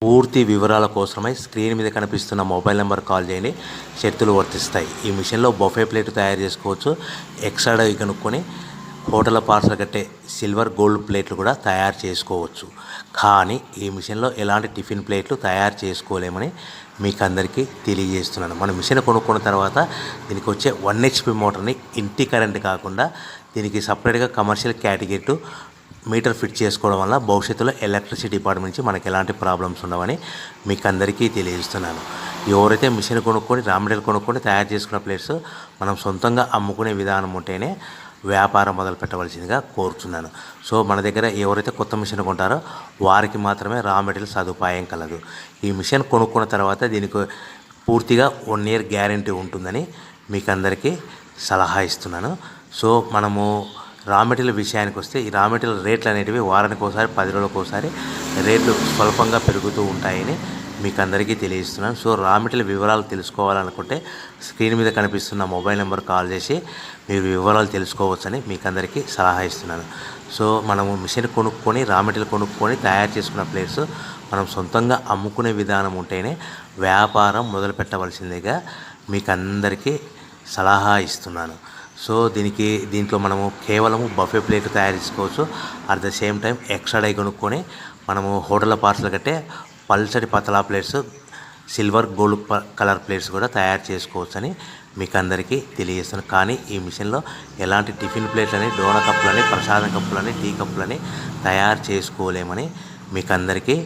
పూర్తి వివరాల కోసమై స్క్రీన్ మీద కనిపిస్తున్న మొబైల్ నెంబర్ కాల్ చేయండి. షరతులు వర్తిస్తాయి. ఈ మిషన్లో బఫే ప్లేట్ తయారు చేసుకోవచ్చు. ఎక్స్ట్రా డై కనుక్కొని హోటల్ పార్సల్ కట్టే సిల్వర్ గోల్డ్ ప్లేట్లు కూడా తయారు చేసుకోవచ్చు. కానీ ఈ మిషన్లో ఎలాంటి టిఫిన్ ప్లేట్లు తయారు చేసుకోలేమని మీకు అందరికీ తెలియజేస్తున్నాను. మన మిషన్ కొనుక్కున్న తర్వాత దీనికి వచ్చే 1 HP మోటార్ని ఇంటి కరెంట్ కాకుండా దీనికి సపరేట్గా కమర్షియల్ కేటగిరీ మీటర్ ఫిట్ చేసుకోవడం వల్ల భవిష్యత్తులో ఎలక్ట్రిసిటీ డిపార్ట్మెంట్ నుంచి మనకి ఎలాంటి ప్రాబ్లమ్స్ ఉండవని మీకు అందరికీ తెలియజేస్తున్నాను. ఎవరైతే మిషన్ కొనుక్కొని రా మెటీరియల్ కొనుక్కొని తయారు చేసుకున్న ప్లేట్స్ మనం సొంతంగా అమ్ముకునే విధానం ఉంటేనే వ్యాపారం మొదలు పెట్టవలసిందిగా కోరుతున్నాను. సో మన దగ్గర ఎవరైతే కొత్త మిషన్ కొంటారో వారికి మాత్రమే రా మెటీరియల్ సదుపాయం కలదు. ఈ మిషన్ కొనుక్కున్న తర్వాత దీనికి పూర్తిగా 1 year గ్యారంటీ ఉంటుందని మీకు అందరికీ సలహా ఇస్తున్నాను. సో మనము రా మెటీరియల్ విషయానికి వస్తే ఈ రా మెటీరియల్ రేట్లు అనేటివి వారానికి ఒకసారి 10 రోజులకు ఒకసారి రేట్లు స్వల్పంగా పెరుగుతూ ఉంటాయని మీకు అందరికీ తెలియజేస్తున్నాను. సో రా మెటీరియల్ వివరాలు తెలుసుకోవాలనుకుంటే స్క్రీన్ మీద కనిపిస్తున్న మొబైల్ నెంబర్ కాల్ చేసి మీరు వివరాలు తెలుసుకోవచ్చని మీకు అందరికీ సలహా ఇస్తున్నాను. సో మనము మిషన్ కొనుక్కొని రా మెటీరియల్ కొనుక్కొని తయారు చేసుకున్న ప్లేట్స్ మనం సొంతంగా అమ్ముకునే విధానం ఉంటేనే వ్యాపారం మొదలు పెట్టవలసిందిగా మీకు అందరికీ సలహా ఇస్తున్నాను. సో దీంట్లో మనము కేవలము బఫే ప్లేట్ తయారు చేసుకోవచ్చు. At the same time extra die కొనుక్కొని మనము హోటల్ పార్సల్ కట్టే పల్చటి పతలా plates silver gold colour plates కూడా తయారు చేసుకోవచ్చు అని మీకు అందరికీ తెలియజేస్తాను. కానీ ఈ మిషన్లో ఎలాంటి టిఫిన్ ప్లేట్లని, డోనా కప్పులని, ప్రసాదం కప్పులని, టీ కప్పులని తయారు చేసుకోలేమని మీకు అందరికీ